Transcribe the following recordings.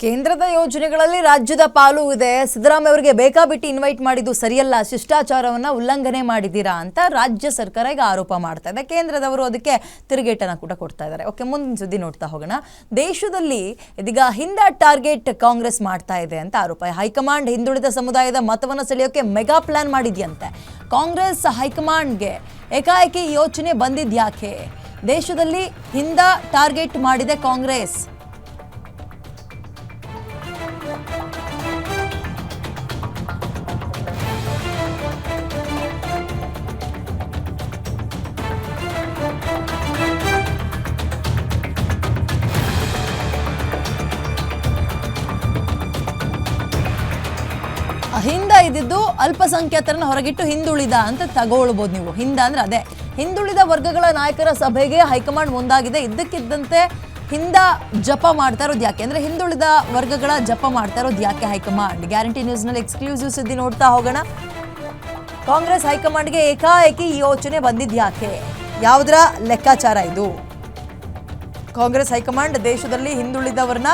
ಕೇಂದ್ರದ ಯೋಜನೆಗಳಲ್ಲಿ ರಾಜ್ಯದ ಪಾಲು ಇದೆ. ಸಿದ್ದರಾಮಯ್ಯ ಅವರಿಗೆ ಬೇಕಾಬಿಟ್ಟು ಇನ್ವೈಟ್ ಮಾಡಿದ್ದು ಸರಿಯಲ್ಲ, ಶಿಷ್ಟಾಚಾರವನ್ನ ಉಲ್ಲಂಘನೆ ಮಾಡಿದ್ದೀರಾ ಅಂತ ರಾಜ್ಯ ಸರ್ಕಾರ ಈಗ ಆರೋಪ ಮಾಡ್ತಾ ಇದೆ. ಕೇಂದ್ರದವರು ಅದಕ್ಕೆ ತಿರುಗೇಟನ್ನು ಕೂಡ ಕೊಡ್ತಾ ಇದ್ದಾರೆ. ಓಕೆ, ಮುಂದಿನ ಸುದ್ದಿ ನೋಡ್ತಾ ಹೋಗೋಣ. ದೇಶದಲ್ಲಿ ಇದೀಗ ಹಿಂದ ಟಾರ್ಗೆಟ್ ಕಾಂಗ್ರೆಸ್ ಮಾಡ್ತಾ ಇದೆ ಅಂತ ಆರೋಪ. ಹೈಕಮಾಂಡ್ ಹಿಂದುಳಿದ ಸಮುದಾಯದ ಮತವನ್ನು ಸೆಳೆಯೋಕೆ ಮೆಗಾ ಪ್ಲಾನ್ ಮಾಡಿದ್ಯಂತೆ. ಕಾಂಗ್ರೆಸ್ ಹೈಕಮಾಂಡ್ಗೆ ಏಕಾಏಕಿ ಯೋಚನೆ ಬಂದಿದ್ಯಾಕೆ? ದೇಶದಲ್ಲಿ ಹಿಂದ ಟಾರ್ಗೆಟ್ ಮಾಡಿದೆ ಕಾಂಗ್ರೆಸ್. ಹಿಂದ ಇದ್ದಿದ್ದು ಅಲ್ಪಸಂಖ್ಯಾತರನ್ನ ಹೊರಗಿಟ್ಟು ಹಿಂದುಳಿದ ಅಂತ ತಗೊಳ್ಬಹುದು ನೀವು. ಹಿಂದ ಅಂದ್ರೆ ಅದೇ ಹಿಂದುಳಿದ ವರ್ಗಗಳ ನಾಯಕರ ಸಭೆಗೆ ಹೈಕಮಾಂಡ್ ಮುಂದಾಗಿದೆ. ಇದ್ದಕ್ಕಿದ್ದಂತೆ ಹಿಂದ ಜಪ ಮಾಡ್ತಾ ಇರೋದು ಯಾಕೆ ಅಂದ್ರೆ ಹಿಂದುಳಿದ ವರ್ಗಗಳ ಜಪ ಮಾಡ್ತಾ ಇರೋದು ಯಾಕೆ ಹೈಕಮಾಂಡ್? ಗ್ಯಾರಂಟಿ ನ್ಯೂಸ್ ನಲ್ಲಿ ಎಕ್ಸ್ಕ್ಲೂಸಿವ್ ಸುದ್ದಿ ನೋಡ್ತಾ ಹೋಗೋಣ. ಕಾಂಗ್ರೆಸ್ ಹೈಕಮಾಂಡ್ಗೆ ಏಕಾಏಕಿ ಈ ಯೋಚನೆ ಬಂದಿದ್ಯಾಕೆ? ಯಾವುದರ ಲೆಕ್ಕಾಚಾರ ಇದು? ಕಾಂಗ್ರೆಸ್ ಹೈಕಮಾಂಡ್ ದೇಶದಲ್ಲಿ ಹಿಂದುಳಿದವರನ್ನ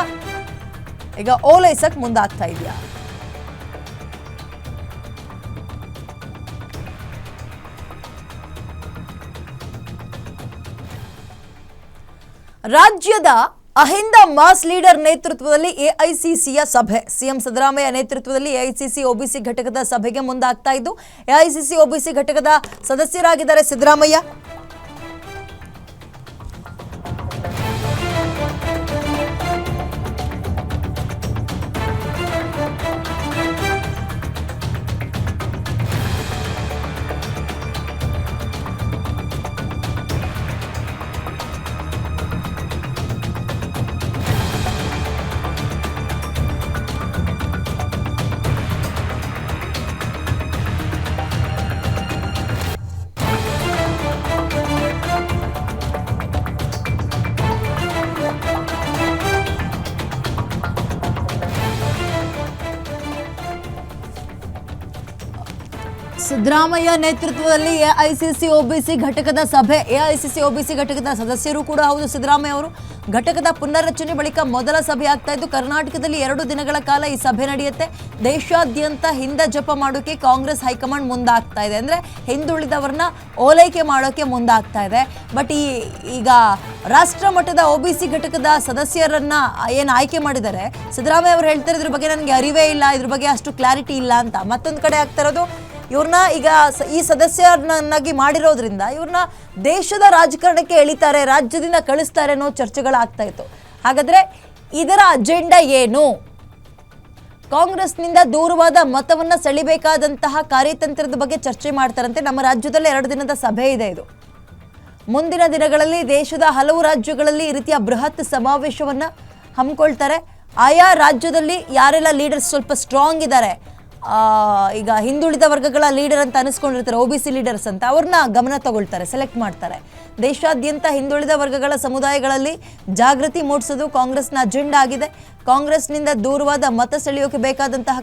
ಈಗ ಓಲೈಸಕ್ ಮುಂದಾಗ್ತಾ ಇದೆಯಾ? ರಾಜ್ಯದ ಅಹಿಂದ ಮಾಸ್ ಲೀಡರ್ ನೇತೃತ್ವದಲ್ಲಿ ಎಐಸಿಸಿಯ ಸಭೆ. ಸಿಎಂ ಸಿದ್ದರಾಮಯ್ಯ ನೇತೃತ್ವದಲ್ಲಿ ಎಐಸಿಸಿ ಒಬಿಸಿ ಘಟಕದ ಸಭೆಗೆ ಮುಂದಾಗ್ತಾ ಇದ್ದು, ಎಐಸಿಸಿ ಒಬಿಸಿ ಘಟಕದ ಸದಸ್ಯರಾಗಿದ್ದಾರೆ ಸಿದ್ದರಾಮಯ್ಯ. ಸಿದ್ದರಾಮಯ್ಯ ನೇತೃತ್ವದಲ್ಲಿ ಎಐಸಿಸಿ ಒಬಿಸಿ ಘಟಕದ ಸಭೆ. ಎಐಸಿಸಿ ಒಬಿಸಿ ಘಟಕದ ಸದಸ್ಯರು ಕೂಡ ಹೌದು ಸಿದ್ದರಾಮಯ್ಯ ಅವರು. ಘಟಕದ ಪುನರ್ರಚನೆ ಬಳಿಕ ಮೊದಲ ಸಭೆ ಆಗ್ತಾ ಇದ್ದು, ಕರ್ನಾಟಕದಲ್ಲಿ 2 ದಿನಗಳ ಕಾಲ ಈ ಸಭೆ ನಡೆಯುತ್ತೆ. ದೇಶಾದ್ಯಂತ ಹಿಂದ ಜಪ ಮಾಡೋಕೆ ಕಾಂಗ್ರೆಸ್ ಹೈಕಮಾಂಡ್ ಮುಂದಾಗ್ತಾ ಇದೆ. ಅಂದ್ರೆ ಹಿಂದುಳಿದವರನ್ನ ಓಲೈಕೆ ಮಾಡೋಕೆ ಮುಂದಾಗ್ತಾ ಇದೆ. ಬಟ್ ಈಗ ರಾಷ್ಟ್ರ ಮಟ್ಟದ ಒಬಿಸಿ ಘಟಕದ ಸದಸ್ಯರನ್ನ ಏನು ಆಯ್ಕೆ ಮಾಡಿದ್ದಾರೆ, ಸಿದ್ದರಾಮಯ್ಯ ಅವರು ಹೇಳ್ತಾರೆ ಇದ್ರ ಬಗ್ಗೆ ನನಗೆ ಅರಿವೇ ಇಲ್ಲ, ಇದ್ರ ಬಗ್ಗೆ ಅಷ್ಟು ಕ್ಲಾರಿಟಿ ಇಲ್ಲ ಅಂತ. ಮತ್ತೊಂದು ಕಡೆ ಆಗ್ತಾ ಇರೋದು, ಇವ್ರನ್ನ ಈಗ ಈ ಸದಸ್ಯರನ್ನಾಗಿ ಮಾಡಿರೋದ್ರಿಂದ ಇವ್ರನ್ನ ದೇಶದ ರಾಜಕಾರಣಕ್ಕೆ ಎಳಿತಾರೆ, ರಾಜ್ಯದಿಂದ ಕಳಿಸ್ತಾರೆ ಅನ್ನೋ ಚರ್ಚೆಗಳಾಗ್ತಾ ಇತ್ತು. ಹಾಗಾದ್ರೆ ಇದರ ಅಜೆಂಡಾ ಏನು? ಕಾಂಗ್ರೆಸ್ನಿಂದ ದೂರವಾದ ಮತವನ್ನ ಸೆಳಿಬೇಕಾದಂತಹ ಕಾರ್ಯತಂತ್ರದ ಬಗ್ಗೆ ಚರ್ಚೆ ಮಾಡ್ತಾರಂತೆ. ನಮ್ಮ ರಾಜ್ಯದಲ್ಲಿ 2 ದಿನದ ಸಭೆ ಇದೆ. ಇದು ಮುಂದಿನ ದಿನಗಳಲ್ಲಿ ದೇಶದ ಹಲವು ರಾಜ್ಯಗಳಲ್ಲಿ ಈ ರೀತಿಯ ಬೃಹತ್ ಸಮಾವೇಶವನ್ನ ಹಮ್ಮಿಕೊಳ್ತಾರೆ. ಆಯಾ ರಾಜ್ಯದಲ್ಲಿ ಯಾರೆಲ್ಲ ಲೀಡರ್ಸ್ ಸ್ವಲ್ಪ ಸ್ಟ್ರಾಂಗ್ ಇದ್ದಾರೆ, ಈಗ ಹಿಂದುಳಿದ ವರ್ಗಗಳ ಲೀಡರ್ ಅಂತ ಅನಿಸ್ಕೊಂಡಿರ್ತಾರೆ, ಒಬಿಸಿ ಲೀಡರ್ಸ್ ಅಂತ, ಅವ್ರನ್ನ ಗಮನ ತಗೊಳ್ತಾರೆ, ಸೆಲೆಕ್ಟ್ ಮಾಡ್ತಾರೆ. ದೇಶಾದ್ಯಂತ ಹಿಂದುಳಿದ ವರ್ಗಗಳ ಸಮುದಾಯಗಳಲ್ಲಿ ಜಾಗೃತಿ ಮೂಡಿಸೋದು ಕಾಂಗ್ರೆಸ್ನ ಅಜೆಂಡಾ ಆಗಿದೆ. ಕಾಂಗ್ರೆಸ್ನಿಂದ ದೂರವಾದ ಮತ ಸೆಳೆಯೋಕೆ ಬೇಕಾದಂತಹ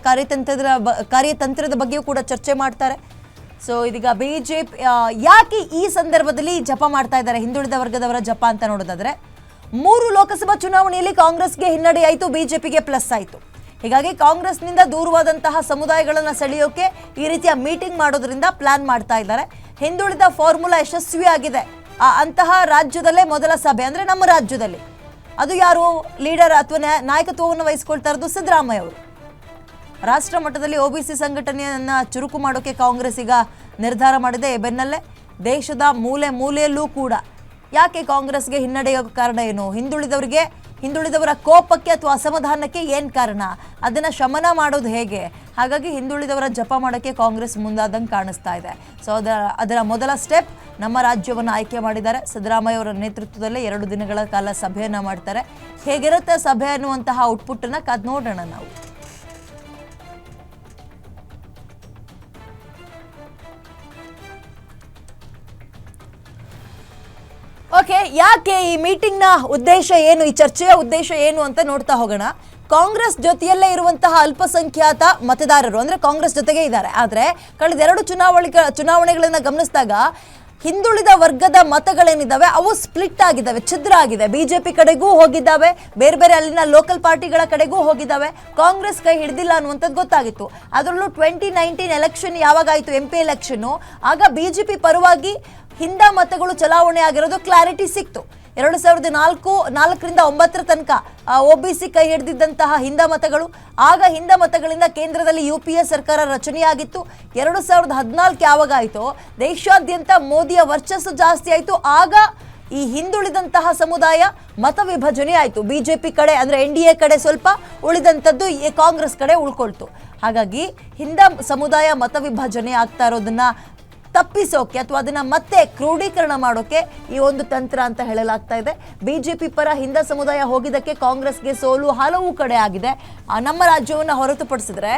ಕಾರ್ಯತಂತ್ರದ ಬಗ್ಗೆಯೂ ಕೂಡ ಚರ್ಚೆ ಮಾಡ್ತಾರೆ. ಸೊ ಇದೀಗ ಬಿಜೆಪಿ ಯಾಕೆ ಈ ಸಂದರ್ಭದಲ್ಲಿ ಜಪ ಮಾಡ್ತಾ ಇದ್ದಾರೆ, ಹಿಂದುಳಿದ ವರ್ಗದವರ ಜಪ ಅಂತ ನೋಡೋದಾದ್ರೆ, 3 ಲೋಕಸಭಾ ಚುನಾವಣೆಯಲ್ಲಿ ಕಾಂಗ್ರೆಸ್ಗೆ ಹಿನ್ನಡೆ ಆಯಿತು, ಬಿಜೆಪಿಗೆ ಪ್ಲಸ್ ಆಯಿತು. ಹೀಗಾಗಿ ಕಾಂಗ್ರೆಸ್ನಿಂದ ದೂರವಾದಂತಹ ಸಮುದಾಯಗಳನ್ನು ಸೆಳೆಯೋಕೆ ಈ ರೀತಿಯ ಮೀಟಿಂಗ್ ಮಾಡೋದ್ರಿಂದ ಪ್ಲಾನ್ ಮಾಡ್ತಾ ಇದ್ದಾರೆ. ಹಿಂದುಳಿದ ಫಾರ್ಮುಲಾ ಯಶಸ್ವಿಯಾಗಿದೆ. ಅಂತಹ ರಾಜ್ಯದಲ್ಲೇ ಮೊದಲ ಸಭೆ ಅಂದ್ರೆ ನಮ್ಮ ರಾಜ್ಯದಲ್ಲಿ. ಅದು ಯಾರು ಲೀಡರ್ ಅಥವಾ ನಾಯಕತ್ವವನ್ನು ವಹಿಸ್ಕೊಳ್ತಾ ಇರೋದು? ಸಿದ್ದರಾಮಯ್ಯ ಅವರು. ರಾಷ್ಟ್ರ ಮಟ್ಟದಲ್ಲಿ ಒಬಿಸಿ ಸಂಘಟನೆಯನ್ನ ಚುರುಕು ಮಾಡೋಕೆ ಕಾಂಗ್ರೆಸ್ ಈಗ ನಿರ್ಧಾರ ಮಾಡಿದೆ. ಬೆನ್ನಲ್ಲೇ ದೇಶದ ಮೂಲೆ ಮೂಲೆಯಲ್ಲೂ ಕೂಡ ಯಾಕೆ ಕಾಂಗ್ರೆಸ್ಗೆ ಹಿನ್ನಡೆಯೋ ಕಾರಣ ಏನು? ಹಿಂದುಳಿದವರ ಕೋಪಕ್ಕೆ ಅಥವಾ ಅಸಮಾಧಾನಕ್ಕೆ ಏನು ಕಾರಣ? ಅದನ್ನು ಶಮನ ಮಾಡೋದು ಹೇಗೆ? ಹಾಗಾಗಿ ಹಿಂದುಳಿದವರ ಜಪ ಮಾಡೋಕ್ಕೆ ಕಾಂಗ್ರೆಸ್ ಮುಂದಾದಂಗೆ ಕಾಣಿಸ್ತಾ ಇದೆ. ಸೊ ಅದರ ಮೊದಲ ಸ್ಟೆಪ್ ನಮ್ಮ ರಾಜ್ಯವನ್ನು ಆಯ್ಕೆ ಮಾಡಿದ್ದಾರೆ. ಸಿದ್ದರಾಮಯ್ಯ ಅವರ ನೇತೃತ್ವದಲ್ಲೇ 2 ದಿನಗಳ ಕಾಲ ಸಭೆಯನ್ನು ಮಾಡ್ತಾರೆ. ಹೇಗಿರುತ್ತೆ ಸಭೆ ಅನ್ನುವಂತಹ ಔಟ್ಪುಟ್ಟನ್ನು ಕಾದು ನೋಡೋಣ ನಾವು. ಓಕೆ, ಯಾಕೆ ಈ ಮೀಟಿಂಗ್ನ ಉದ್ದೇಶ ಏನು, ಈ ಚರ್ಚೆಯ ಉದ್ದೇಶ ಏನು ಅಂತ ನೋಡ್ತಾ ಹೋಗೋಣ. ಕಾಂಗ್ರೆಸ್ ಜೊತೆಯಲ್ಲೇ ಇರುವಂತಹ ಅಲ್ಪಸಂಖ್ಯಾತ ಮತದಾರರು ಅಂದ್ರೆ ಕಾಂಗ್ರೆಸ್ ಜೊತೆಗೆ ಇದ್ದಾರೆ. ಆದರೆ ಕಳೆದ 2 ಚುನಾವಣೆಗಳನ್ನು ಗಮನಿಸಿದಾಗ ಹಿಂದುಳಿದ ವರ್ಗದ ಮತಗಳೇನಿದ್ದಾವೆ ಅವು ಸ್ಪ್ಲಿಟ್ ಆಗಿದ್ದಾವೆ, ಛಿದ್ರ ಆಗಿದೆ. ಬಿಜೆಪಿ ಕಡೆಗೂ ಹೋಗಿದ್ದಾವೆ, ಬೇರೆ ಬೇರೆ ಅಲ್ಲಿನ ಲೋಕಲ್ ಪಾರ್ಟಿಗಳ ಕಡೆಗೂ ಹೋಗಿದ್ದಾವೆ. ಕಾಂಗ್ರೆಸ್ ಕೈ ಹಿಡಿದಿಲ್ಲ ಅನ್ನುವಂಥದ್ದು ಗೊತ್ತಾಗಿತ್ತು. ಅದರಲ್ಲೂ 2019 ಎಲೆಕ್ಷನ್ ಯಾವಾಗಾಯಿತು, MP ಎಲೆಕ್ಷನ್ನು, ಆಗ ಬಿಜೆಪಿ ಪರವಾಗಿ ಹಿಂದ ಮತಗಳು ಚಲಾವಣೆ ಆಗಿರೋದು ಕ್ಲಾರಿಟಿ ಸಿಕ್ತು. 2004ರಿಂದ 9 ತನಕ OBC ಕೈ ಹಿಡಿದಿದ್ದಂತಹ ಹಿಂದ ಮತಗಳು, ಆಗ ಹಿಂದ ಮತಗಳಿಂದ ಕೇಂದ್ರದಲ್ಲಿ UPA ಸರ್ಕಾರ ರಚನೆಯಾಗಿತ್ತು. 2014 ಯಾವಾಗಾಯಿತು, ದೇಶಾದ್ಯಂತ ಮೋದಿಯ ವರ್ಚಸ್ಸು ಜಾಸ್ತಿ ಆಯಿತು. ಆಗ ಈ ಹಿಂದುಳಿದಂತಹ ಸಮುದಾಯ ಮತ ವಿಭಜನೆ ಆಯಿತು. ಬಿಜೆಪಿ ಕಡೆ ಅಂದರೆ NDA ಕಡೆ ಸ್ವಲ್ಪ, ಉಳಿದಂಥದ್ದು ಕಾಂಗ್ರೆಸ್ ಕಡೆ ಉಳ್ಕೊಳ್ತು. ಹಾಗಾಗಿ ಹಿಂದ ಸಮುದಾಯ ಮತ ವಿಭಜನೆ ಆಗ್ತಾ ಇರೋದನ್ನ ತಪ್ಪಿಸೋಕೆ ಅಥವಾ ಅದನ್ನ ಮತ್ತೆ ಕ್ರೋಢೀಕರಣ ಮಾಡೋಕೆ ಈ ಒಂದು ತಂತ್ರ ಅಂತ ಹೇಳಲಾಗ್ತಾ ಇದೆ. ಬಿಜೆಪಿ ಪರ ಹಿಂದ ಸಮುದಾಯ ಹೋಗಿದ್ದಕ್ಕೆ ಕಾಂಗ್ರೆಸ್ಗೆ ಸೋಲು ಹಲವು ಕಡೆ ಆಗಿದೆ. ನಮ್ಮ ರಾಜ್ಯವನ್ನು ಹೊರತುಪಡಿಸಿದ್ರೆ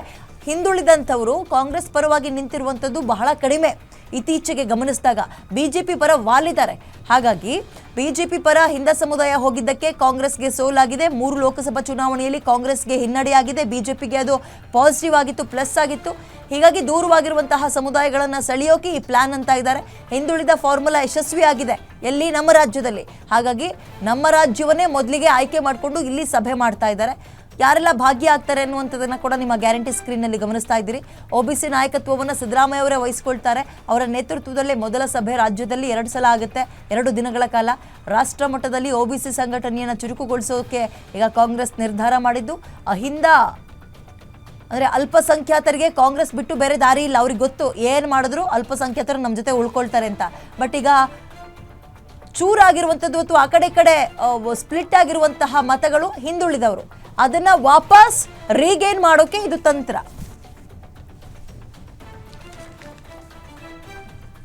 ಹಿಂದುಳಿದಂಥವರು ಕಾಂಗ್ರೆಸ್ ಪರವಾಗಿ ನಿಂತಿರುವಂಥದ್ದು ಬಹಳ ಕಡಿಮೆ. ಇತ್ತೀಚೆಗೆ ಗಮನಿಸಿದಾಗ ಬಿಜೆಪಿ ಪರ ವಾಲಿದ್ದಾರೆ. ಹಾಗಾಗಿ ಬಿಜೆಪಿ ಪರ ಹಿಂದ ಸಮುದಾಯ ಹೋಗಿದ್ದಕ್ಕೆ ಕಾಂಗ್ರೆಸ್ಗೆ ಸೋಲಾಗಿದೆ. 3 ಲೋಕಸಭಾ ಚುನಾವಣೆಯಲ್ಲಿ ಕಾಂಗ್ರೆಸ್ಗೆ ಹಿನ್ನಡೆಯಾಗಿದೆ. ಬಿಜೆಪಿಗೆ ಅದು ಪಾಸಿಟಿವ್ ಆಗಿತ್ತು, ಪ್ಲಸ್ ಆಗಿತ್ತು. ಹೀಗಾಗಿ ದೂರವಾಗಿರುವಂತಹ ಸಮುದಾಯಗಳನ್ನು ಸೆಳೆಯೋಕೆ ಈ ಪ್ಲಾನ್ ಅಂತ ಇದ್ದಾರೆ. ಹಿಂದುಳಿದ ಫಾರ್ಮುಲಾ ಯಶಸ್ವಿಯಾಗಿದೆ ಎಲ್ಲಿ, ನಮ್ಮ ರಾಜ್ಯದಲ್ಲಿ. ಹಾಗಾಗಿ ನಮ್ಮ ರಾಜ್ಯವನ್ನೇ ಮೊದಲಿಗೆ ಆಯ್ಕೆ ಮಾಡಿಕೊಂಡು ಇಲ್ಲಿ ಸಭೆ ಮಾಡ್ತಾ ಇದ್ದಾರೆ. ಯಾರೆಲ್ಲ ಭಾಗಿಯಾಗ್ತಾರೆ ಅನ್ನುವಂಥದ್ದನ್ನು ಕೂಡ ನಿಮ್ಮ ಗ್ಯಾರಂಟಿ ಸ್ಕ್ರೀನ್ನಲ್ಲಿ ಗಮನಿಸ್ತಾ ಇದ್ದೀರಿ. OBC ನಾಯಕತ್ವವನ್ನು ಸಿದ್ದರಾಮಯ್ಯ ಅವರೇ ವಹಿಸಿಕೊಳ್ತಾರೆ. ಅವರ ನೇತೃತ್ವದಲ್ಲೇ ಮೊದಲ ಸಭೆ ರಾಜ್ಯದಲ್ಲಿ 2 ಸಲ ಆಗುತ್ತೆ, 2 ದಿನಗಳ ಕಾಲ. ರಾಷ್ಟ್ರ ಮಟ್ಟದಲ್ಲಿ OBC ಸಂಘಟನೆಯನ್ನು ಚುರುಕುಗೊಳಿಸೋಕೆ ಈಗ ಕಾಂಗ್ರೆಸ್ ನಿರ್ಧಾರ ಮಾಡಿದ್ದು. ಹಿಂದ ಅಂದರೆ ಅಲ್ಪಸಂಖ್ಯಾತರಿಗೆ ಕಾಂಗ್ರೆಸ್ ಬಿಟ್ಟು ಬೇರೆ ದಾರಿ ಇಲ್ಲ. ಅವ್ರಿಗೆ ಗೊತ್ತು ಏನು ಮಾಡಿದ್ರು ಅಲ್ಪಸಂಖ್ಯಾತರು ನಮ್ಮ ಜೊತೆ ಉಳ್ಕೊಳ್ತಾರೆ ಅಂತ. ಬಟ್ ಈಗ ಚೂರಾಗಿರುವಂಥದ್ದು ಅಥವಾ ಆ ಕಡೆ ಸ್ಪ್ಲಿಟ್ ಆಗಿರುವಂತಹ ಮತಗಳು ಹಿಂದುಳಿದವರು, ಅದನ್ನ ವಾಪಸ್ ರೀಗೇನ್ ಮಾಡೋಕೆ ಇದು ತಂತ್ರ.